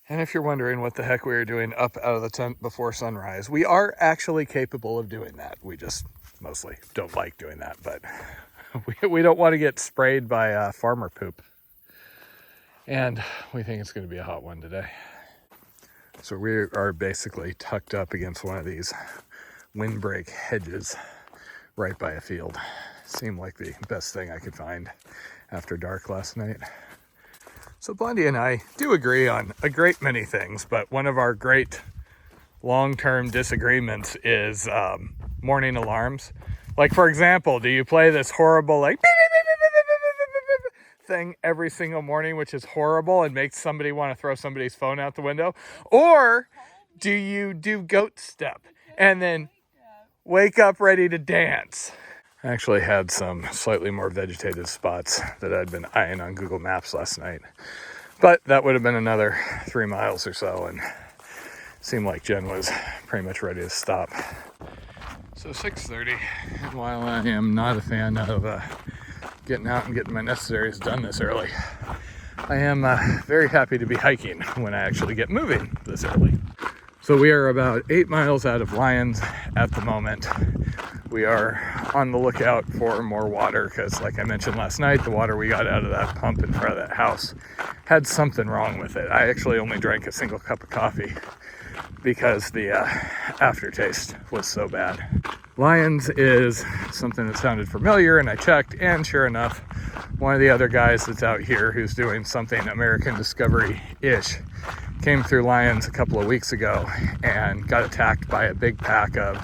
And if you're wondering what the heck we were doing up out of the tent before sunrise, we are actually capable of doing that. We just mostly don't like doing that, but we don't want to get sprayed by farmer poop. And we think it's going to be a hot one today. So we are basically tucked up against one of these windbreak hedges right by a field. Seemed like the best thing I could find after dark last night. So Blondie and I do agree on a great many things, but one of our great long-term disagreements is morning alarms. Like, for example, do you play this horrible like thing every single morning, which is horrible and makes somebody want to throw somebody's phone out the window? Or do you do goat step and then wake up ready to dance? I actually had some slightly more vegetated spots that I'd been eyeing on Google Maps last night, but that would have been another 3 miles or so, and seemed like Jen was pretty much ready to stop. So 6:30, and while I am not a fan of getting out and getting my necessaries done this early, I am very happy to be hiking when I actually get moving this early. So we are about 8 miles out of Lyons at the moment. We are on the lookout for more water because, like I mentioned last night, the water we got out of that pump in front of that house had something wrong with it. I actually only drank a single cup of coffee because the aftertaste was so bad. Lyons is something that sounded familiar, and I checked, and sure enough, one of the other guys that's out here who's doing something American Discovery-ish came through Lyons a couple of weeks ago and got attacked by a big pack of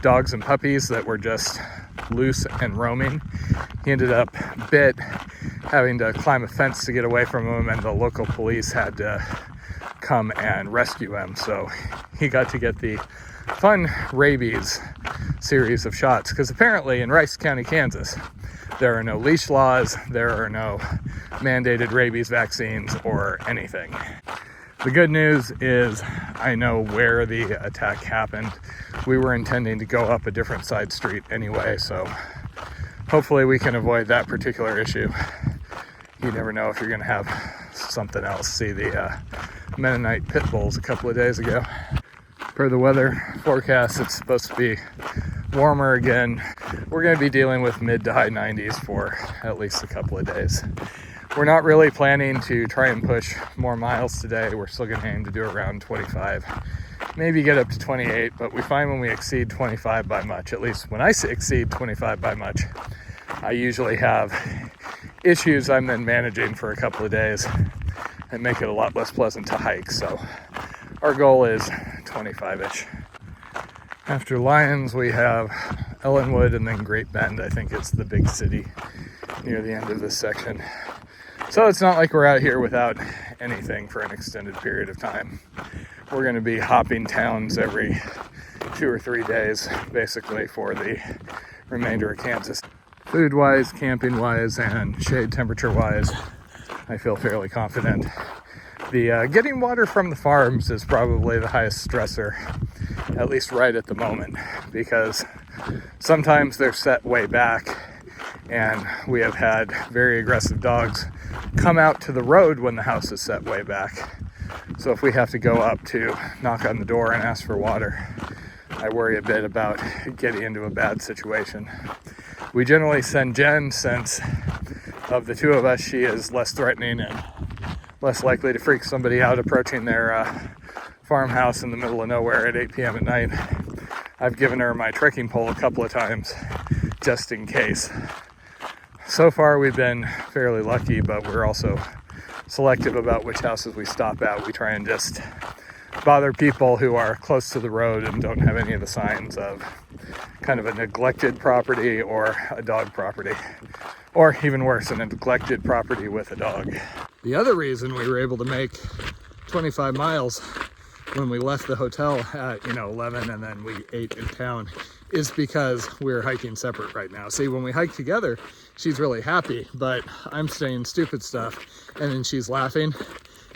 dogs and puppies that were just loose and roaming. He ended up bit, having to climb a fence to get away from him, and the local police had to come and rescue him. So he got to get the fun rabies series of shots, because apparently in Rice County, Kansas, there are no leash laws, there are no mandated rabies vaccines or anything. The good news is I know where the attack happened. We were intending to go up a different side street anyway, so hopefully we can avoid that particular issue. You never know if you're going to have something else. See the Mennonite pit bulls a couple of days ago. Per the weather forecast, it's supposed to be warmer again. We're going to be dealing with mid to high 90s for at least a couple of days. We're not really planning to try and push more miles today. We're still going to aim to do around 25, maybe get up to 28, but we find when we exceed 25 by much, at least when I exceed 25 by much, I usually have issues I'm then managing for a couple of days and make it a lot less pleasant to hike. So our goal is 25-ish. After Lyons, we have Ellenwood and then Great Bend. I think it's the big city near the end of this section. So it's not like we're out here without anything for an extended period of time. We're going to be hopping towns every 2 or 3 days, basically, for the remainder of Kansas. Food-wise, camping-wise, and shade temperature-wise, I feel fairly confident. The getting water from the farms is probably the highest stressor, at least right at the moment, because sometimes they're set way back, and we have had very aggressive dogs come out to the road when the house is set way back. So if we have to go up to knock on the door and ask for water, I worry a bit about getting into a bad situation. We generally send Jen, since of the two of us, she is less threatening and less likely to freak somebody out approaching their farmhouse in the middle of nowhere at 8 p.m. at night. I've given her my trekking pole a couple of times just in case. So far we've been fairly lucky, but we're also selective about which houses we stop at. We try and just bother people who are close to the road and don't have any of the signs of kind of a neglected property or a dog property, or even worse, a neglected property with a dog. The other reason we were able to make 25 miles when we left the hotel at 11 and then we ate in town is because we're hiking separate right now. See, when we hike together, she's really happy, but I'm saying stupid stuff and then she's laughing,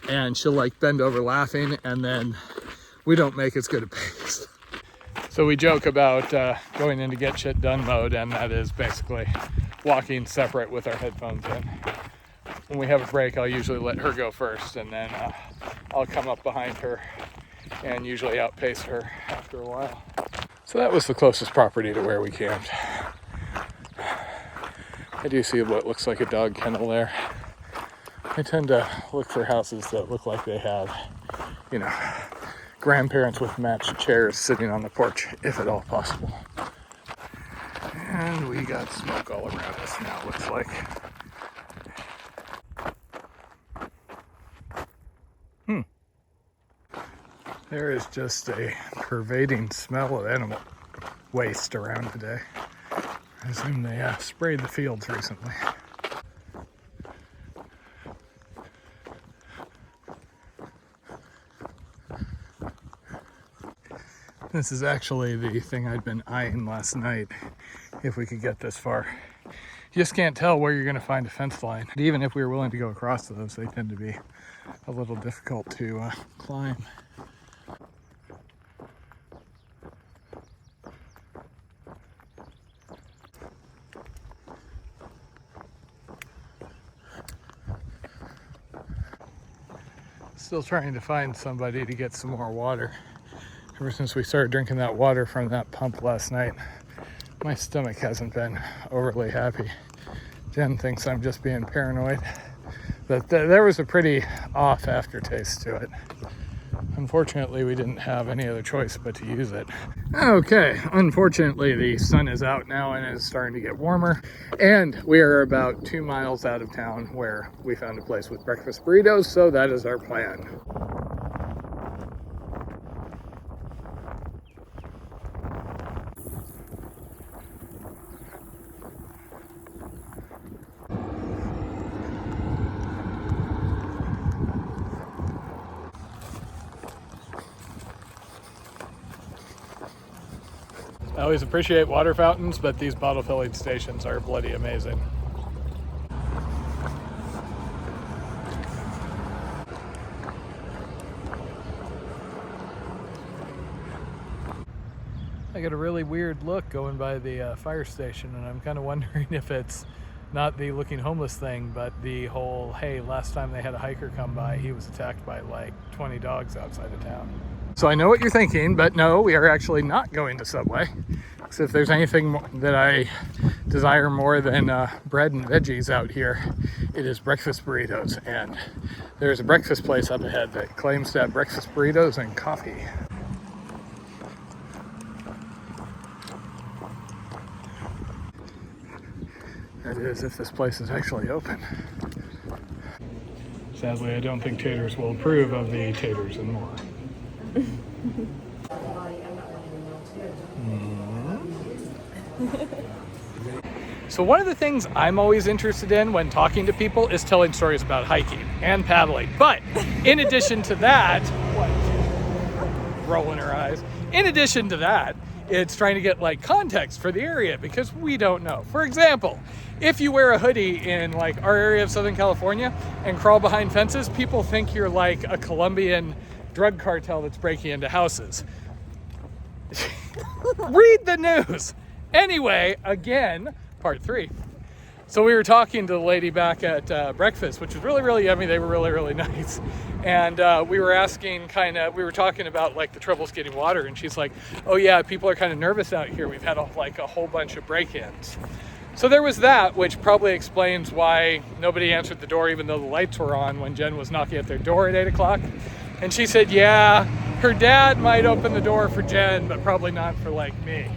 and she'll like bend over laughing, and then we don't make as good a pace. So we joke about going into get shit done mode, and that is basically walking separate with our headphones in. When we have a break, I'll usually let her go first, and then I'll come up behind her and usually outpace her after a while. So that was the closest property to where we camped. I do see what looks like a dog kennel there. I tend to look for houses that look like they have, you know, grandparents with matched chairs sitting on the porch, if at all possible. And we got smoke all around us now, looks like. There is just a pervading smell of animal waste around today. I assume they sprayed the fields recently. This is actually the thing I'd been eyeing last night, if we could get this far. You just can't tell where you're going to find a fence line. And even if we were willing to go across those, they tend to be a little difficult to climb. Still trying to find somebody to get some more water. Ever since we started drinking that water from that pump last night, my stomach hasn't been overly happy. Jen thinks I'm just being paranoid, but there was a pretty off aftertaste to it. Unfortunately, we didn't have any other choice but to use it. Okay, unfortunately, the sun is out now and it's starting to get warmer, and we are about 2 miles out of town where we found a place with breakfast burritos, so that is our plan. I always appreciate water fountains, but these bottle filling stations are bloody amazing. I got a really weird look going by the fire station, and I'm kind of wondering if it's not the looking homeless thing, but the whole, hey, last time they had a hiker come by, he was attacked by like 20 dogs outside of town. So I know what you're thinking, but no, we are actually not going to Subway. Because if there's anything that I desire more than bread and veggies out here, it is breakfast burritos. And there's a breakfast place up ahead that claims to have breakfast burritos and coffee. That is, if this place is actually open. Sadly, I don't think taters will approve of the taters and more. So one of the things I'm always interested in when talking to people is telling stories about hiking and paddling. But in addition to that, rolling her eyes, in addition to that, it's trying to get like context for the area because we don't know. For example, if you wear a hoodie in like our area of Southern California and crawl behind fences, people think you're like a Colombian drug cartel that's breaking into houses. Read the news. Anyway, again, part 3. So we were talking to the lady back at breakfast, which was really, really yummy. They were really, really nice. And we were asking we were talking about like the troubles getting water. And she's like, oh yeah, people are kind of nervous out here. We've had a whole bunch of break-ins. So there was that, which probably explains why nobody answered the door, even though the lights were on when Jen was knocking at their door at 8 o'clock. And she said, yeah, her dad might open the door for Jen, but probably not for like me.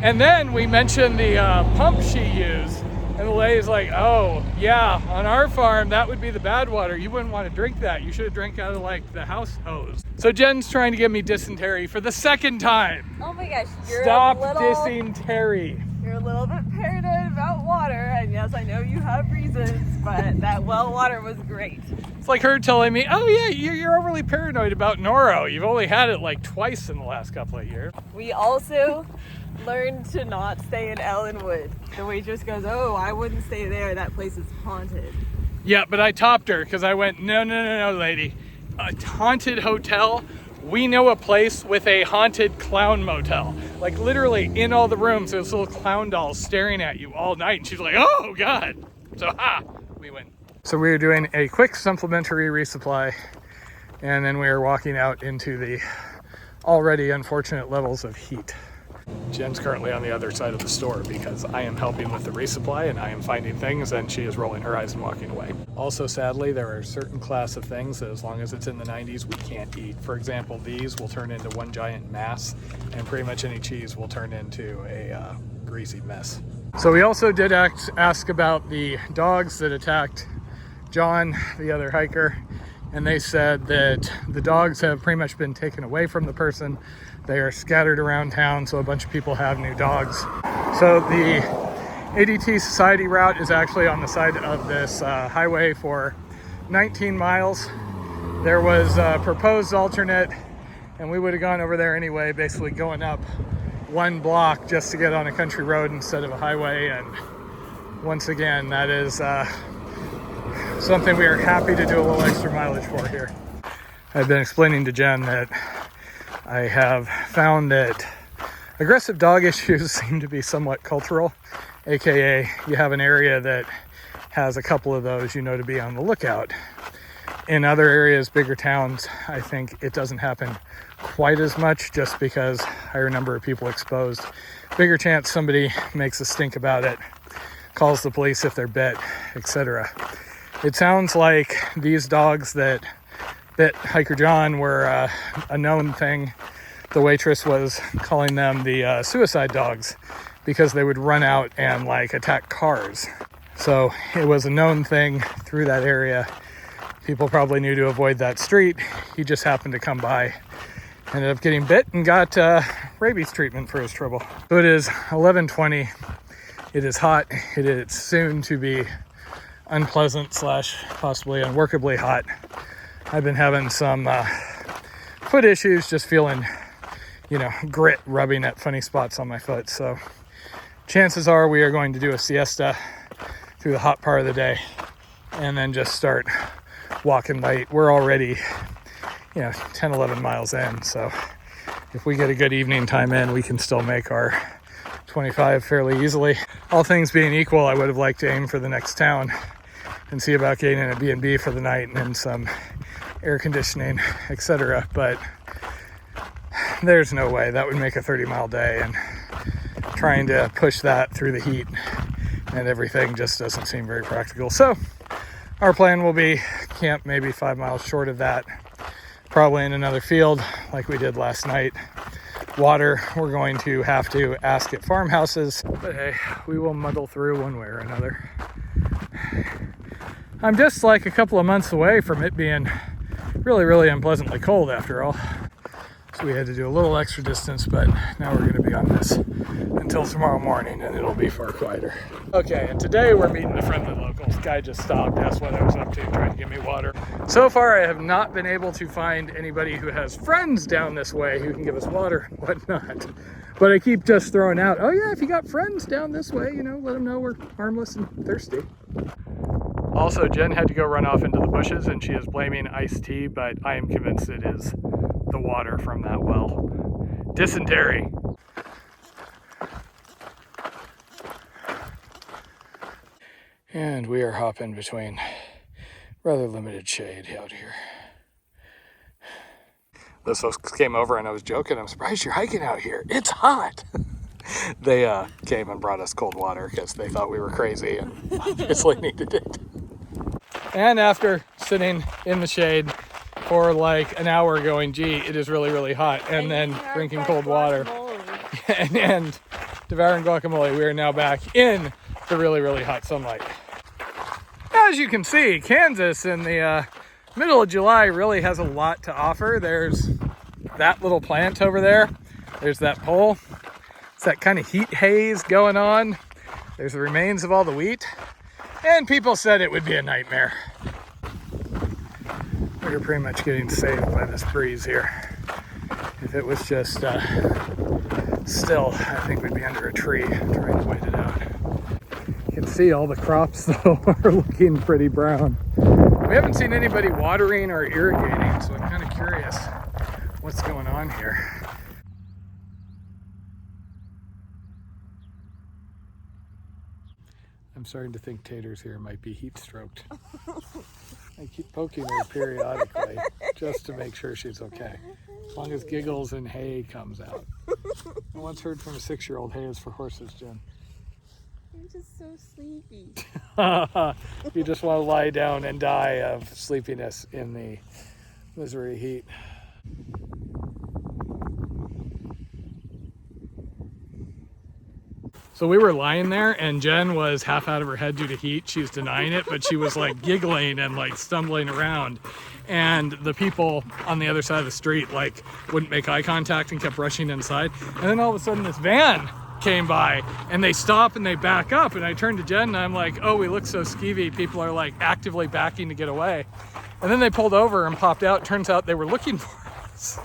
And then we mentioned the pump she used, and the lady's like, oh, yeah, on our farm, that would be the bad water. You wouldn't want to drink that. You should have drank out of like the house hose. So Jen's trying to give me dysentery for the second time. Oh my gosh, you're Stop dissing Terry. You're a little bit paranoid about water, and yes, I know you have reasons, but that well water was great. It's like her telling me, oh yeah, you're overly paranoid about Noro. You've only had it like twice in the last couple of years. We also learned to not stay in Ellenwood. The waitress goes, oh, I wouldn't stay there. That place is haunted. Yeah, but I topped her because I went, no, lady. A haunted hotel? We know a place with a haunted clown motel. Like literally in all the rooms, there's little clown dolls staring at you all night. And she's like, oh God. So we win. So we were doing a quick supplementary resupply And then we are walking out into the already unfortunate levels of heat. Jen's currently on the other side of the store because I am helping with the resupply and I am finding things, and she is rolling her eyes and walking away. Also, sadly, there are certain class of things that as long as it's in the 90s, we can't eat. For example, these will turn into one giant mass, and pretty much any cheese will turn into a greasy mess. So we also did ask about the dogs that attacked John, the other hiker, and they said that the dogs have pretty much been taken away from the person. They are scattered around town, so a bunch of people have new dogs. So the ADT Society route is actually on the side of this highway for 19 miles. There was a proposed alternate, and we would have gone over there anyway, basically going up one block just to get on a country road instead of a highway. And once again, that is something we are happy to do a little extra mileage for here. I've been explaining to Jen that I have found that aggressive dog issues seem to be somewhat cultural, aka you have an area that has a couple of those, you know, to be on the lookout. In other areas, bigger towns, I think it doesn't happen quite as much just because higher number of people exposed. Bigger chance somebody makes a stink about it, calls the police if they're bit, etc. It sounds like these dogs that bit Hiker John were a known thing. The waitress was calling them the suicide dogs because they would run out and like attack cars. So it was a known thing through that area. People probably knew to avoid that street. He just happened to come by, ended up getting bit and got rabies treatment for his trouble. So it is 11:20. It is hot. It is soon to be unpleasant / possibly unworkably hot. I've been having some foot issues, just feeling, you know, grit rubbing at funny spots on my foot. So chances are we are going to do a siesta through the hot part of the day and then just start walking late. We're already, 10, 11 miles in. So if we get a good evening time in, we can still make our 25 fairly easily. All things being equal, I would have liked to aim for the next town and see about getting in a B&B for the night and then some air conditioning, etc. But there's no way. That would make a 30-mile day, and trying to push that through the heat and everything just doesn't seem very practical. So our plan will be camp maybe 5 miles short of that, probably in another field like we did last night. Water, we're going to have to ask at farmhouses, but hey, we will muddle through one way or another. I'm just like a couple of months away from it being really, really unpleasantly cold after all. So we had to do a little extra distance, but now we're going to be on this until tomorrow morning and it'll be far quieter. Okay, and today we're meeting the friendly locals. Guy just stopped, asked what I was up to, tried to give me water. So far I have not been able to find anybody who has friends down this way who can give us water and whatnot. But I keep just throwing out, oh yeah, if you got friends down this way, let them know we're harmless and thirsty. Also, Jen had to go run off into the bushes and she is blaming iced tea, but I am convinced it is the water from that well. Dysentery. And we are hopping between rather limited shade out here. Those folks came over and I was joking, I'm surprised you're hiking out here. It's hot. They came and brought us cold water because they thought we were crazy and obviously needed it. And after sitting in the shade for like an hour going, gee, it is really, really hot, and then drinking cold water and devouring guacamole, we are now back in the really, really hot sunlight. As you can see, Kansas in the middle of July really has a lot to offer. There's that little plant over there. There's that pole. It's that kind of heat haze going on. There's the remains of all the wheat. And people said it would be a nightmare. We're pretty much getting saved by this breeze here. If it was just still, I think we'd be under a tree trying to wait it out. You can see all the crops though are looking pretty brown. We haven't seen anybody watering or irrigating, so I'm kind of curious what's going on here. I'm starting to think Taters here might be heat stroked. I keep poking her periodically just to make sure she's okay. As long as giggles and hay comes out. I once heard from a 6-year-old, hay is for horses, Jen. You're just so sleepy. You just want to lie down and die of sleepiness in the Missouri heat. So we were lying there and Jen was half out of her head due to heat. She's denying it, but she was like giggling and like stumbling around. And the people on the other side of the street like wouldn't make eye contact and kept rushing inside. And then all of a sudden this van came by and they stop and they back up. And I turned to Jen and I'm like, oh, we look so skeevy. People are like actively backing to get away. And then they pulled over and popped out. Turns out they were looking for us.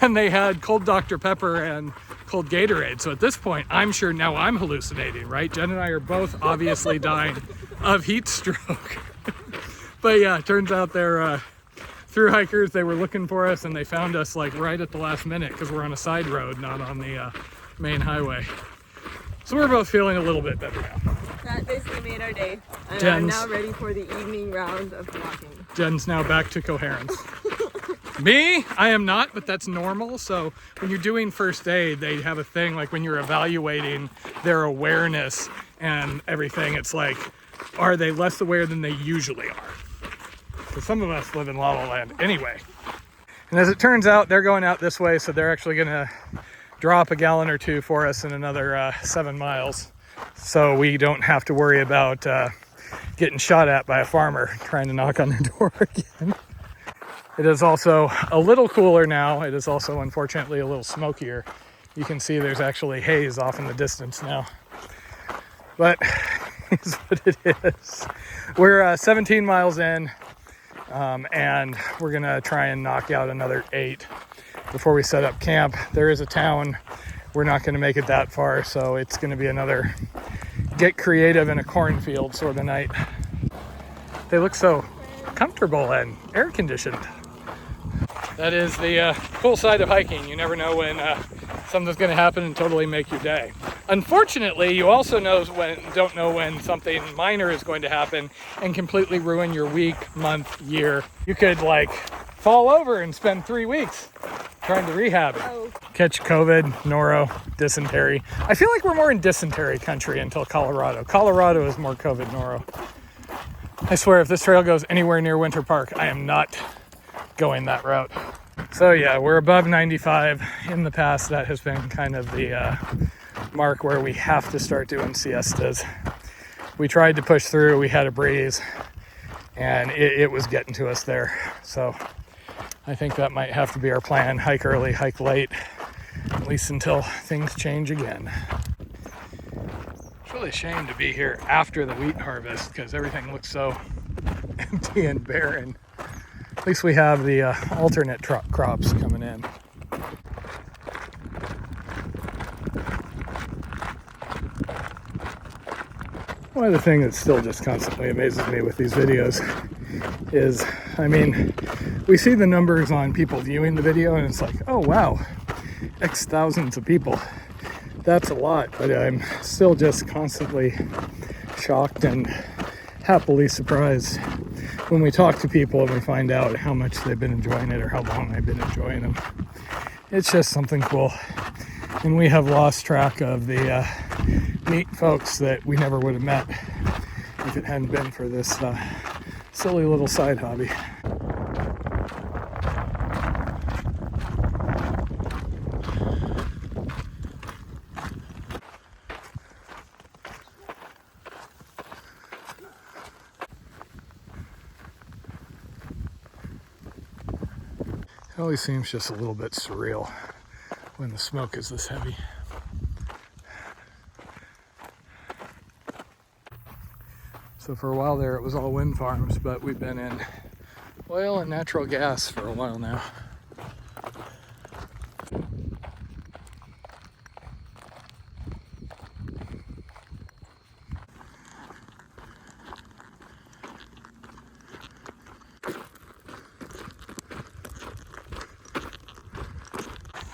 And they had cold Dr. Pepper and cold Gatorade. So at this point, I'm sure now I'm hallucinating, right? Jen and I are both obviously dying of heat stroke. But yeah, it turns out they're through hikers. They were looking for us and they found us like right at the last minute because we're on a side road, not on the main highway. So we're both feeling a little bit better now. That basically made our day. And I'm Jen's- now ready for the evening round of walking. Jen's now back to coherence. Me, I am not, but that's normal. So when you're doing first aid, they have a thing like when you're evaluating their awareness and everything, it's like, are they less aware than they usually are? Because some of us live in La La Land anyway. And as it turns out, they're going out this way, so they're actually gonna drop a gallon or two for us in another 7 miles. So we don't have to worry about getting shot at by a farmer trying to knock on their door again. It is also a little cooler now. It is also, unfortunately, a little smokier. You can see there's actually haze off in the distance now. But it's what it is. We're 17 miles in, and we're gonna try and knock out another 8 before we set up camp. There is a town. We're not gonna make it that far, so it's gonna be another get creative in a cornfield sort of night. They look so comfortable and air conditioned. That is the cool side of hiking. You never know when something's going to happen and totally make your day. Unfortunately, you also don't know when something minor is going to happen and completely ruin your week, month, year. You could like fall over and spend 3 weeks trying to rehab it. Oh. Catch COVID, noro, dysentery. I feel like we're more in dysentery country until Colorado. Colorado is more COVID, noro. I swear if this trail goes anywhere near Winter Park, I am not going that route. So yeah, we're above 95. In the past, that has been kind of the mark where we have to start doing siestas. We tried to push through, we had a breeze, and it was getting to us there. So I think that might have to be our plan. Hike early, hike late, at least until things change again. It's really a shame to be here after the wheat harvest because everything looks so empty and barren. At least we have the alternate crops coming in. One other thing that still just constantly amazes me with these videos is, I mean, we see the numbers on people viewing the video and it's like, oh wow, X thousands of people. That's a lot, but I'm still just constantly shocked and happily surprised when we talk to people and we find out how much they've been enjoying it or how long they've been enjoying them. It's just something cool. And we have lost track of the neat folks that we never would have met if it hadn't been for this silly little side hobby. It always seems just a little bit surreal when the smoke is this heavy. So for a while there it was all wind farms, but we've been in oil and natural gas for a while now.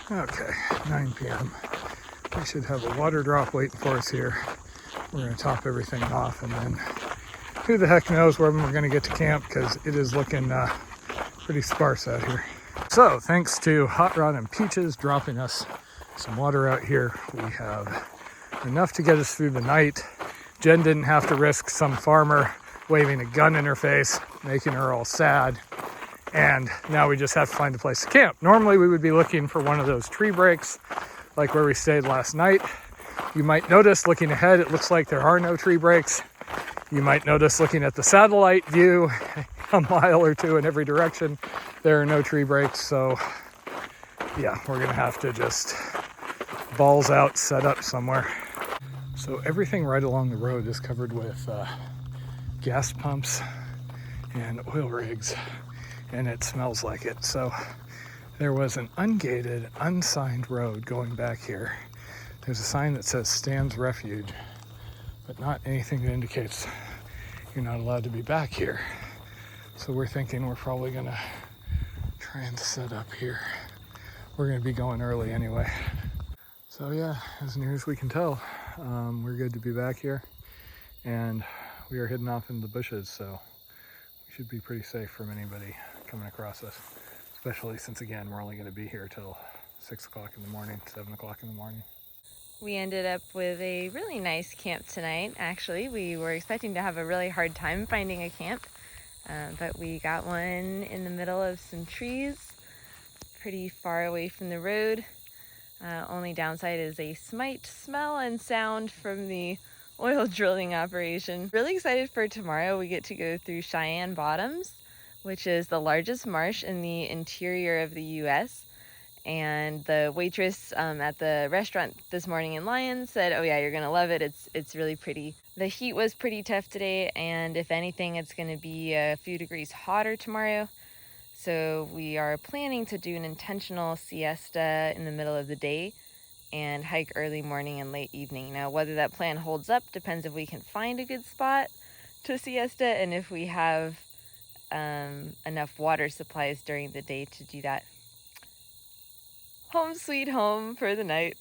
Okay, 9 p.m. We should have a water drop waiting for us here. We're going to top everything off and then who the heck knows when we're going to get to camp, because it is looking pretty sparse out here. So thanks to Hot Rod and Peaches dropping us some water out here, we have enough to get us through the night. Jen didn't have to risk some farmer waving a gun in her face, making her all sad. And now we just have to find a place to camp. Normally we would be looking for one of those tree breaks, like where we stayed last night. You might notice looking ahead, it looks like there are no tree breaks. You might notice looking at the satellite view a mile or two in every direction, there are no tree breaks. So yeah, we're gonna have to just balls out, set up somewhere. So everything right along the road is covered with gas pumps and oil rigs, and it smells like it. So there was an ungated, unsigned road going back here. There's a sign that says Stan's Refuge, but not anything that indicates you're not allowed to be back here. So we're thinking we're probably gonna try and set up here. We're gonna be going early anyway. So yeah, as near as we can tell, we're good to be back here, and we are heading off into the bushes, so we should be pretty safe from anybody coming across us, especially since, again, we're only going to be here till 6 o'clock in the morning, 7 o'clock in the morning. We ended up with a really nice camp tonight. Actually, we were expecting to have a really hard time finding a camp, but we got one in the middle of some trees, pretty far away from the road. Only downside is a slight smell and sound from the oil drilling operation. Really excited for tomorrow. We get to go through Cheyenne Bottoms, which is the largest marsh in the interior of the US. And the waitress at the restaurant this morning in Lyons said, oh yeah, you're gonna love it. It's really pretty. The heat was pretty tough today, and if anything, it's gonna be a few degrees hotter tomorrow. So we are planning to do an intentional siesta in the middle of the day and hike early morning and late evening. Now, whether that plan holds up depends if we can find a good spot to siesta and if we have enough water supplies during the day to do that. Home sweet home for the night.